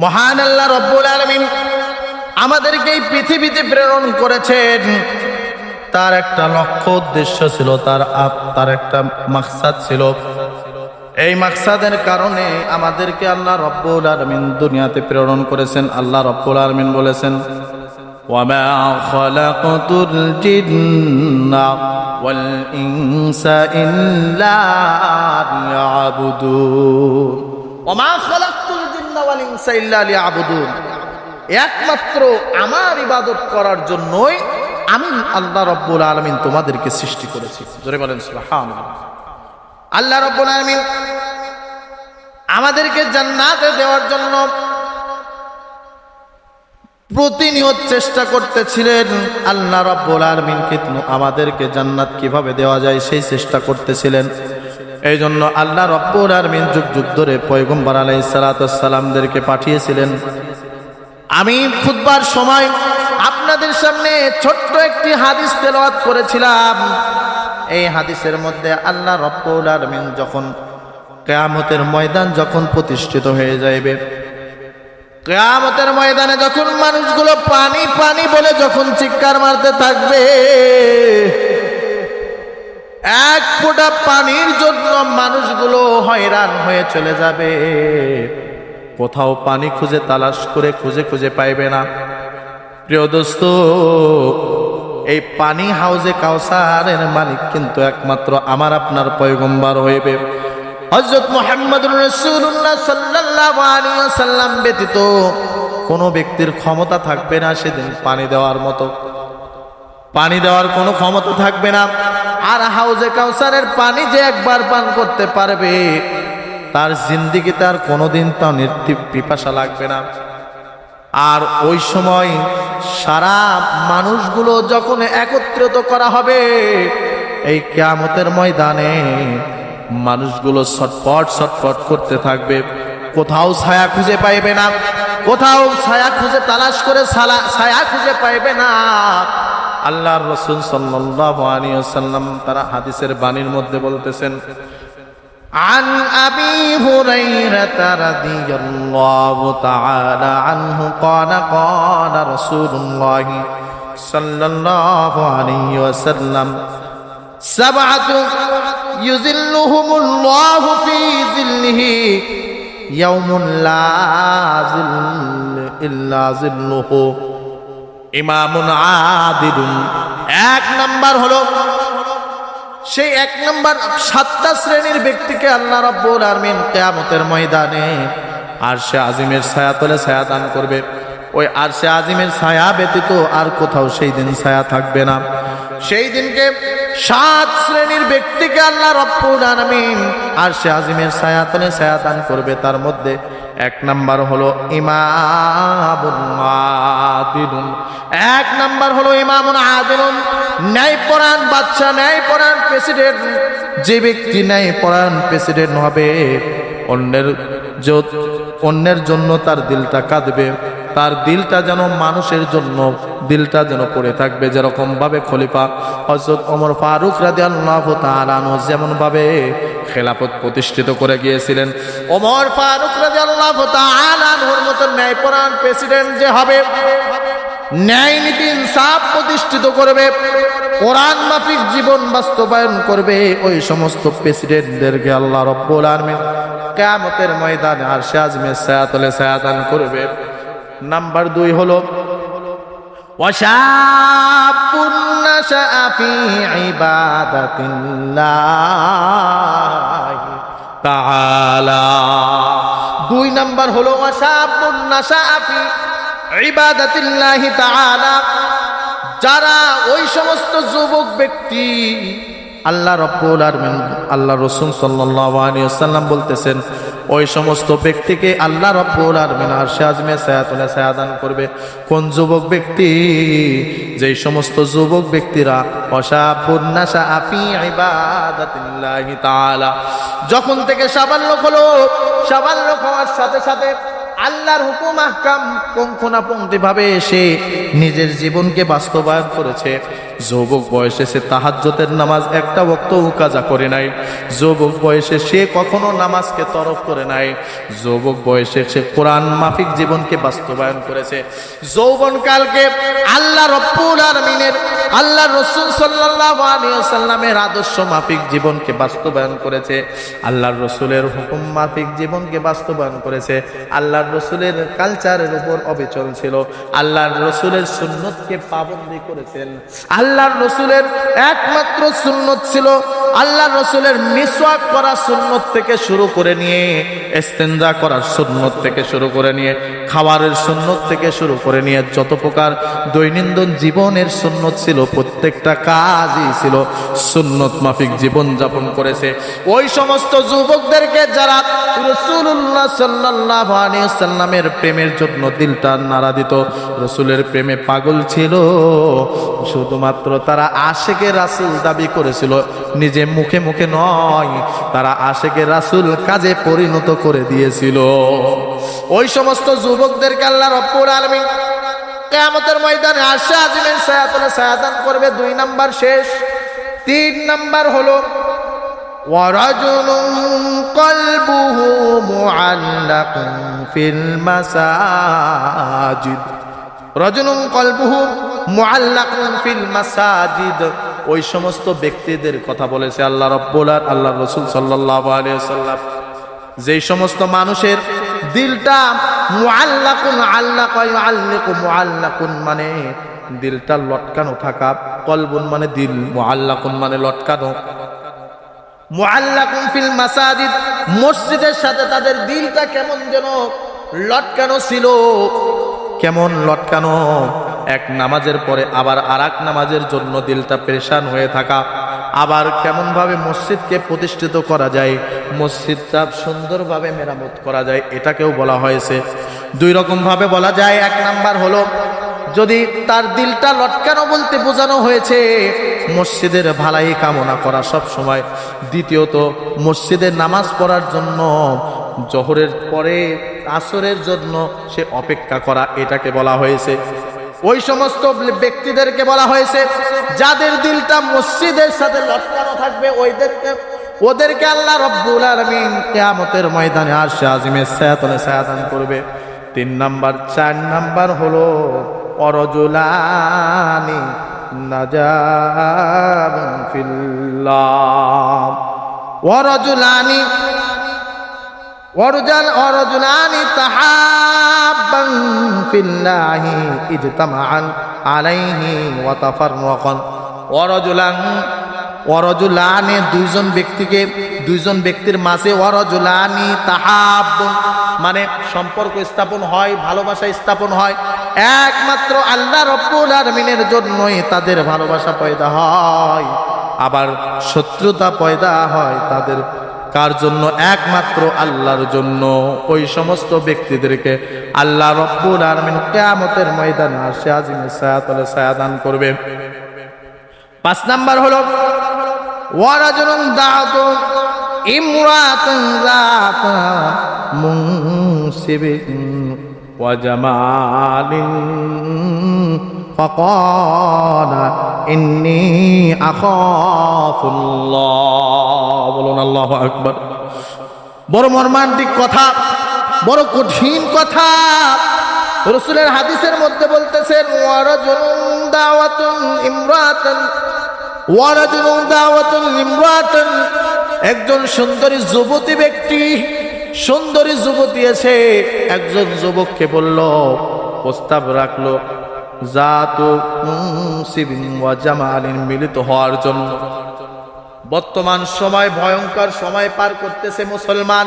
মহান আল্লাহ রব্বুল আলামিন আমাদেরকে এই পৃথিবীতে প্রেরণ করেছেন। তার একটা লক্ষ্য উদ্দেশ্য ছিল, তার একটা মাকসাদ ছিল। এই মাকসাদের কারণে আমাদেরকে আল্লাহ রব্বুল আলামিন দুনিয়াতে প্রেরণ করেছেন। আল্লাহ রব্বুল আলামিন বলেছেন, ওয়ামা খালাকতুল জিন্না ওয়াল ইনসা ইল্লা লিয়াবুদুন। ওয়ামা খালাকতুল জিন্না ওয়াল ইনসা ইল্লা লিয়াবুদুন। একমাত্র আমার ইবাদত করার জন্যই আমি আল্লাহ রব্বুল আলামিন তোমাদেরকে সৃষ্টি করেছি। জোরে বলেন সুবহানাল্লাহ। আল্লাহ রব্বুল আলামিন আমাদেরকে জান্নাতে দেওয়ার জন্য প্রতিনিয়ত চেষ্টা করতেছিলেন। আল্লাহ রাব্বুল আলামিন কিন্তু আমাদেরকে জান্নাত কিভাবে দেওয়া যায় সেই চেষ্টা করতেছিলেন। এই জন্য আল্লাহ রাব্বুল আলামিন যুগ যুগ ধরে পয়গম্বর আলাইহিস সালাতু ওয়াস সালামদেরকে পাঠিয়েছিলেন। আমি খুতবার সময় আপনাদের সামনে ছোট্ট একটি হাদিস তেলাওয়াত করেছিলাম। এই হাদিসের মধ্যে আল্লাহ রাব্বুল আলামিন যখন কিয়ামতের ময়দান যখন প্রতিষ্ঠিত হয়ে যাবে, কিয়ামতের ময়দানে যখন মানুষগুলো পানি পানি বলে যখন চিৎকার মারতে থাকবে, এক ফোঁটা পানির জন্য মানুষগুলো হয়রান হয়ে চলে যাবে। কোথাও পানি খুঁজে তালাশ করে খুঁজে খুঁজে পাইবে না। প্রিয় দোস্ত, এই পানি হাউজে কাউসারের মালিক কিন্তু একমাত্র আমার আপনার পয়গম্বর হইবে। হযরত মুহাম্মদুর রাসূলুল্লাহ সাল্লাল্লাহু আলাইহি ওয়াসাল্লাম ব্যতীত কোনো ব্যক্তির ক্ষমতা থাকবে না সেদিন পানি দেওয়ার মতো। পানি দেওয়ার কোনো ক্ষমতা থাকবে না। আর হাউজে কাউসারের পানি যে একবার পান করতে পারবে, তার জিন্দেগিতে আর কোনোদিন তার পিপাসা লাগবে না। আর ওই সময় সারা মানুষগুলো যখন একত্রিত করা হবে এই কিয়ামতের ময়দানে, মানুষগুলো ছটফট ছটফট করতে থাকবে। কোথাও ছায়া খুঁজে পাইবে না, কোথাও ছায়া খুঁজে তালাশ করে ছায়া খুঁজে পাইবে না। আল্লাহর রাসূল সাল্লাল্লাহু আলাইহি ওয়াসাল্লাম তারা হাদিসের বাণীর মধ্যে বলতেছেন, عن أبي هريرة رضي الله تعالى عنه قال قال رسول الله صلى الله عليه وسلم سبعة يظلهم الله في ظله يوم لا ظل إلا ظله إمام عادل। এক নাম্বার হলো সেই এক নম্বর 7টা শ্রেণীর ব্যক্তিকে আল্লাহ রাব্বুল আলামিন কিয়ামতের ময়দানে আরশে আজিমের ছায়াতলে ছায়া দান করবে। ওই আরশে আজিমের ছায়া ব্যতীত আর কোথাও সেই দিন ছায়া থাকবে না। সেই দিনকে 7 শ্রেণীর ব্যক্তিকে আল্লাহ রাব্বুল আলামিন আরশে আজিমের ছায়াতলে ছায়া দান করবে। তার মধ্যে এক নাম্বার হলো ইমামুন আদিলুন। এক নাম্বার হলো ইমামুন আদিলুন, ন্যায়পরায়ণ বাদশা, ন্যায়পরায়ণ প্রেসিডেন্ট। যে ব্যক্তি ন্যায়পরায়ণ প্রেসিডেন্ট হবে, অন্যের জন্য তার দিলটা কাঁদবে, তার দিলটা যেন মানুষের জন্য দিলটা যেন পড়ে থাকবে। যেরকম ভাবে খলিফা হযরত ওমর ফারুক রাদিয়াল্লাহু তাআলা আনহু যেমন ভাবে খেলাফত প্রতিষ্ঠিত করে গিয়েছিলেন, ওমর ফারুক রাদিয়াল্লাহু তাআলা আনহুর মতো ন্যায়পরায়ণ প্রেসিডেন্ট যে হবে, ন্যায় নীতি ইনসাফ প্রতিষ্ঠিত করবে, কোরআন মাফিক জীবন বাস্তবায়ন করবে, ওই সমস্ত প্রেসিডেন্টদেরকে আল্লাহ রাব্বুল আলামিন কিয়ামতের ময়দানে আরশে আজিমের ছায়াতলে ছায়া দান করবে। নাম্বার 2 হলো ওয়াশাবুন নাশাআ ফি ইবাদাতিল্লাহি তাআলা। 2 নাম্বার হলো ওয়াশাবুন নাশাআ ফি ইবাদাতিল্লাহি তাআলা। যারা ওই সমস্ত যুবক ব্যক্তি, আল্লাহ রাব্বুল আলামিন আল্লাহ রাসূল সাল্লাল্লাহু আলাইহি ওয়াসাল্লাম বলতেছেন, ওই সমস্ত ব্যক্তিকে আল্লাহ রাব্বুল আলামিন আরশে আজিমে ছায়াতলে ছায়া দান করবে। কোন যুবক ব্যক্তি? যেই সমস্ত যুবক ব্যক্তিরা ওয়াশাবুন নাশাআ ফি ইবাদাতিল্লাহি তাআলা, যখন থেকে সাবাল্যক হলো, সাবাল্যক হওয়ার সাথে সাথে আল্লাহর হুকুম আহকাম পুঙ্খানুপুঙ্খভাবে এসে নিজের জীবনকে বাস্তবায়ন করেছে। যুবক বয়সে সে তাহাজ্জুদের নামাজ একটা ওয়াক্তও কাজা করে নাই, যুবক বয়সে সে কখনো নামাজকে তরক করে নাই, যুবক বয়সে সে কোরআন মাফিক জীবনকে বাস্তবায়ন করেছে। যৌবনকালকে আল্লাহ রাব্বুল আলামিনের, আল্লাহ রাসূল সাল্লাল্লাহু আলাইহি ওয়াসাল্লামের আদর্শ মাফিক জীবনকে বাস্তবায়ন করেছে, আল্লাহর রাসূলের হুকুম মাফিক জীবনকে বাস্তবায়ন করেছে, আল্লাহর রাসূলের কালচারের উপর অবিচল ছিল, আল্লাহর রাসূলের সুন্নতকে পাবন্দি করেছেন। আল্লাহর রাসূলের একমাত্র সুন্নত ছিল, আল্লাহর রাসূলের মিসওয়াক করা সুন্নত থেকে শুরু করে নিয়ে, ইস্তেনজা করার সুন্নত থেকে শুরু করে নিয়ে, খাবারের সুন্নত থেকে শুরু করে নিয়ে যত প্রকার দৈনন্দিন জীবনের সুন্নত ছিল প্রত্যেকটা কাজই ছিল সুন্নত মাফিক জীবন যাপন করেছে। ওই সমস্ত যুবকদেরকে যারা রাসূলুল্লাহ সাল্লাল্লাহু আলাইহি ওয়াসাল্লামের প্রেমের জন্য দিলটা নাড়া দিত, রাসূলের প্রেমে পাগল ছিল, শুধুমাত্র তারা আশেকে রাসূল দাবি করেছিল, নিজে মুখে মুখে নয়, তারা আশেকে রাসূল কাজে পরিণত করে দিয়েছিল। ওই সমস্ত যুবকদেরকে আল্লাহ রাব্বুল আলামিন কিয়ামতের ময়দানে আরশে আজিমের ছায়াতলে ছায়াদান করবে। 2 নাম্বার শেষ। 3 নাম্বার হলো ওয়ারাজুলুন কলবুহু মুআল্লাকুন ফিল মাসাজিদ, রাজুলুন কলবুহু মুআল্লাকুন ফিল মাসাজিদ। ওই সমস্ত ব্যক্তিদের কথা বলেছে আল্লাহ রাব্বুল আলামিন, আল্লাহর রাসূল সাল্লাল্লাহু আলাইহি ওয়াসাল্লাম, যেই সমস্ত মানুষের দিলটা মুআল্লাকুন, আল্লাকা ইউআল্লিকু, মুআল্লাকুন মানে দিলটা লটকানো থাকা, কলবুন মানে দিল, মুআল্লাকুন মানে লটকানো। মুআল্লাকুন ফিল মাসাজিদ, মসজিদের সাথে তাদের দিলটা কেমন যেন লটকানো ছিল। কেমন লটকানো? এক নামাজের পরে আবার আরেক নামাজের জন্য দিলটা পেরেশান হয়ে থাকা। আবার কেমন ভাবে মসজিদকে প্রতিষ্ঠিত করা যায়, মসজিদটা সুন্দরভাবে মেরামত করা যায়, এটাকেও বলা হয়েছে। 2 রকম ভাবে বলা যায়। 1 নাম্বার হলো যদি তার দিলটা লটকানো বলতে বোঝানো হয়েছে মসজিদের ভালাই কামনা করা সব সময়। দ্বিতীয়ত মসজিদের নামাজ পড়ার জন্য জোহরের পরে আসরের জন্য সে অপেক্ষা করা, এটাকে বলা হয়েছে। ওই সমস্ত ব্যক্তিদেরকে বলা হয়েছে যাদের দিলটা মসজিদের সাথে লটকানো থাকবে, ওদেরকে আল্লাহ রাব্বুল আলামিন কিয়ামতের ময়দানে আরশে আজিমের ছায়াতলে ছায়াদান করবে। 3 নাম্বার। 4 নাম্বার হলো অরজুলানি নাজাবুন ফিল্লাহ, ওয়ারজুলানি ওয়ারজুলানি তাহাব্বান ফিল্লাহি ইজতামাআন আলাইহি ওয়া তাফাররাকান। ওয়ারজুলানি 2জন ব্যক্তির মাঝে, ওয়ারজুলানি তাহাব্বুন মানে সম্পর্ক স্থাপন হয়, ভালোবাসা স্থাপন হয় একমাত্র আল্লাহ রাব্বুল আলামিনের জন্যই তাদের ভালোবাসা পয়দা হয়। আবার শত্রুতা পয়দা হয় তাদের কার জন্য? একমাত্র আল্লাহর জন্য। ওই সমস্ত ব্যক্তিদেরকে আল্লাহ রাব্বুল আলামিন কিয়ামতের ময়দানে আরশে আজিমের ছায়াতলে ছায়াদান করবে। 5 নাম্বার হলো ওয়ারাজুলুন দাআতু ইমরাতান যাতা মুনসিবিন ওয়া জামালিন ফাকালা ইন্নী আখাফুল্লাহ। বলুন আল্লাহু আকবার। বড় মর্মান্তিক কথা, বড় কঠিন কথা। রাসূলের হাদিসের মধ্যে বলতেছেন ওয়ারাজুলুন দাওয়াতুন ইমরাতান, ওয়ারাজুলুন দাওয়াতুন ইমরাতান, একজন সুন্দরী যুবতী ব্যক্তি, সুন্দরী যুবতী এসে একজন যুবককে বলল, প্রস্তাব রাখলো জাতু মুনসিবিন ওয়া জামালিন, মিলিত হওয়ার জন্য। বর্তমান সময় ভয়ঙ্কর সময় পার করতেছে মুসলমান।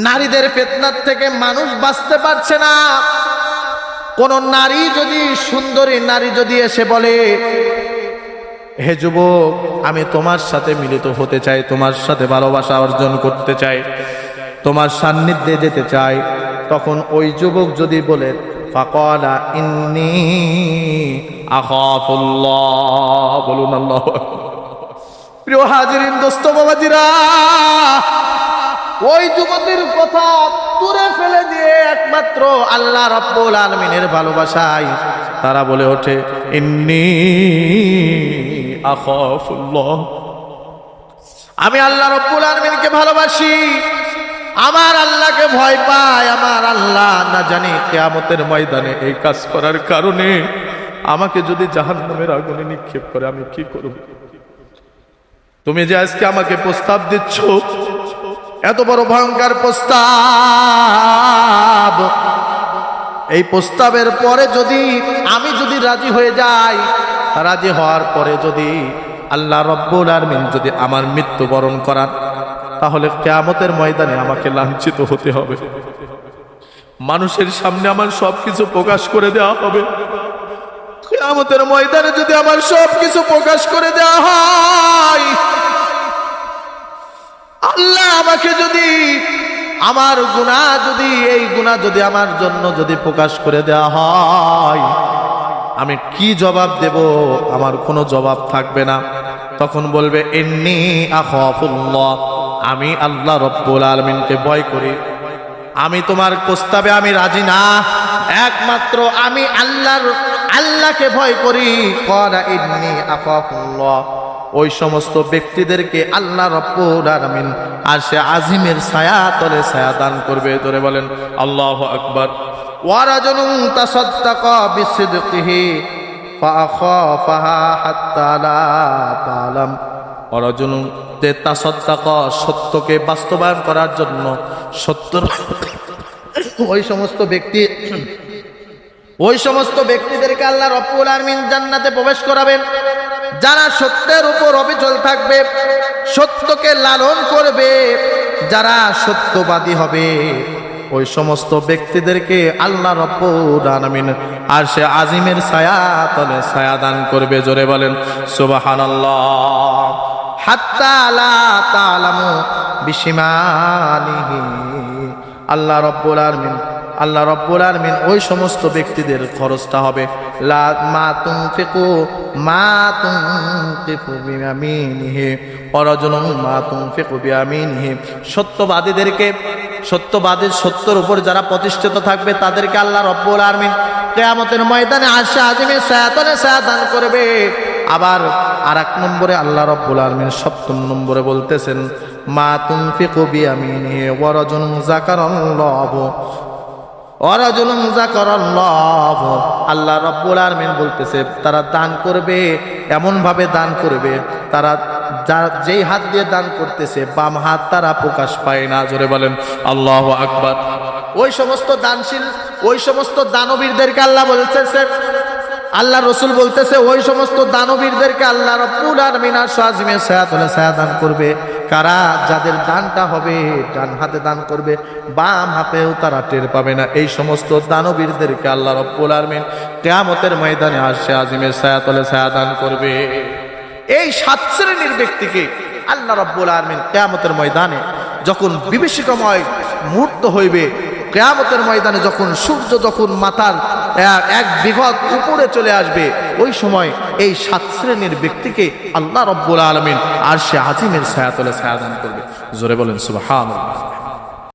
নারীদের ফিতনার থেকে মানুষ বাঁচতে পারছে না। কোন নারী যদি, সুন্দরী নারী যদি এসে বলে, হে যুবক, আমি তোমার সাথে মিলিত হতে চাই, তোমার সাথে ভালোবাসা অর্জন করতে চাই, তোমার সান্নিধ্যে যেতে চাই, তখন ওই যুবক যদি বলে ফাকালা ইন্নী আখাফুল্লাহ, বলুন আল্লাহু আকবার। প্রিয় হাজিরিন, দোস্ত বাবাজিরা, ওই যুবতীর কথা দূরে ফেলে দিয়ে একমাত্র একমাত্র আল্লাহ রাব্বুল আলামিনের ভালোবাসায় তারা বলে ওঠে ইন্নী আখাফুল্লাহ, আমি আল্লাহ রাব্বুল আলামিনকে ভালোবাসি, আমার আল্লাহকে ভয় পাই। আমার আল্লাহ না জানি কিয়ামতের ময়দানে এই কাজ করার কারণে আমাকে যদি জাহান্নামের আগুনে নিক্ষেপ করে আমি কি করব? তুমি যে আজকে আমাকে প্রস্তাব দিচ্ছ, এত বড় ভয়ঙ্কর প্রস্তাব, এই প্রস্তাবের পরে যদি আমি রাজি হয়ে যাই, রাজি হওয়ার পরে যদি আল্লাহ রাব্বুল আলামিন যদি আমার মৃত্যুবরণ করান, তাহলে কিয়ামতের ময়দানে আমাকে লাঞ্ছিত হতে হবে, মানুষের সামনে আমার সবকিছু প্রকাশ করে দেওয়া হবে। কিয়ামতের ময়দানে যদি আমার সবকিছু প্রকাশ করে দেওয়া হয়, আল্লাহ আমাকে যদি আমার গুনাহ যদি এই গুনাহ যদি আমার জন্য যদি প্রকাশ করে দেওয়া হয়, আমি কি জবাব দেব? আমার কোনো জবাব থাকবে না। তখন বলবে ইন্নী আখাফুল্লাহ, আমি আল্লাহ রাব্বুল আলামিনকে ভয় করি, আমি তোমার প্রস্তাবে আমি রাজি না, একমাত্র আমি আল্লাহকে ভয় করি। ক্বালা ইন্নী আখাফুল্লাহ, ওই সমস্ত ব্যক্তিদেরকে আল্লাহ রাব্বুল আলামিন আরশে আজিমের ছায়া তলে ছায়া দান করবে। ধরে বলেন আল্লাহু আকবার। ওয়া রাজুলুন তাসাদ্দাকা বিসিদকিহি ফাআখাফাহা হাত্তা লা তা'লাম, ওয়া রাজুলুন তাসাদ্দাকা, সত্যকে বাস্তবায়ন করার জন্য সত্যর ওই সমস্ত ব্যক্তিদেরকে আল্লাহ রাব্বুল আলামিন জান্নাতে প্রবেশ করাবেন, যারা সত্যের উপর অবিচল থাকবে, সত্যকে লালন করবে, যারা সত্যবাদী হবে, ওই সমস্ত ব্যক্তিদেরকে আল্লাহ রাব্বুল আলামিন আরশে আজিমের ছায়া তলে ছায়া দান করবে। জোরে বলেন সুবহানাল্লাহ। হাত্তা লা তা'লামু বিশিমালিহি, আল্লাহ রাব্বুল আলামিন ওই সমস্ত ব্যক্তিদের খরচটা হবে লা মা তুনফিকু বিয়ামিনিহি ওয়া রাজুলুন মা তুনফিকু বিয়ামিনিহি, সত্যের উপর যারা প্রতিষ্ঠিত থাকবে তাদেরকে আল্লাহ রাব্বুল আলামিন কিয়ামতের ময়দানে আরশে আজিমের ছায়া তলে ছায়া দান করবে। আবার আরেক নম্বরে আল্লাহ রাব্বুল আলামিন ৭ম নম্বরে বলতেছেন মা তুনফিকু বিয়ামিনিহি ওয়া রাজুলুন যাকারাল্লাহু, আল্লাহ রাব্বুল আলামিন বলতেছে তারা দান করবে, এমন ভাবে দান করবে, তারা যেই হাত দিয়ে দান করতেছে বাম হাত তারা প্রকাশ পায় না। জোরে বলেন আল্লাহু আকবার। ওই সমস্ত দানশীল, ওই সমস্ত দানবীরদেরকে আল্লাহ বলতেছে, আল্লাহ রসুল বলতেছে ওই সমস্ত দানবীরদেরকে আল্লাহ রাব্বুল আলামিন আরশে আজিমের ছায়া তলে ছায়া দান করবে। কারা? যাদের দানটা হবে ডান হাতে দান করবে, বাম হাতেও তারা টের পাবে না। এই সমস্ত দানবীরদেরকে আল্লাহ রাব্বুল আলামিন কিয়ামতের ময়দানে আরশে আজিমের ছায়া তলে ছায়া দান করবে। এই 7 শ্রেণীর ব্যক্তিকে আল্লাহ রাব্বুল আলামিন কিয়ামতের ময়দানে যখন বিভীষিকাময় মুহূর্ত হইবে, কিয়ামতের ময়দানে যখন সূর্য যখন মাথার এক বিঘত উপরে চলে আসবে, ওই সময় এই 7 শ্রেণীর ব্যক্তিকে আল্লাহ রাব্বুল আলামিন আরশে আজিমের ছায়া তলে ছায়া দান করবে। জোরে বলেন সুবহানাল্লাহ।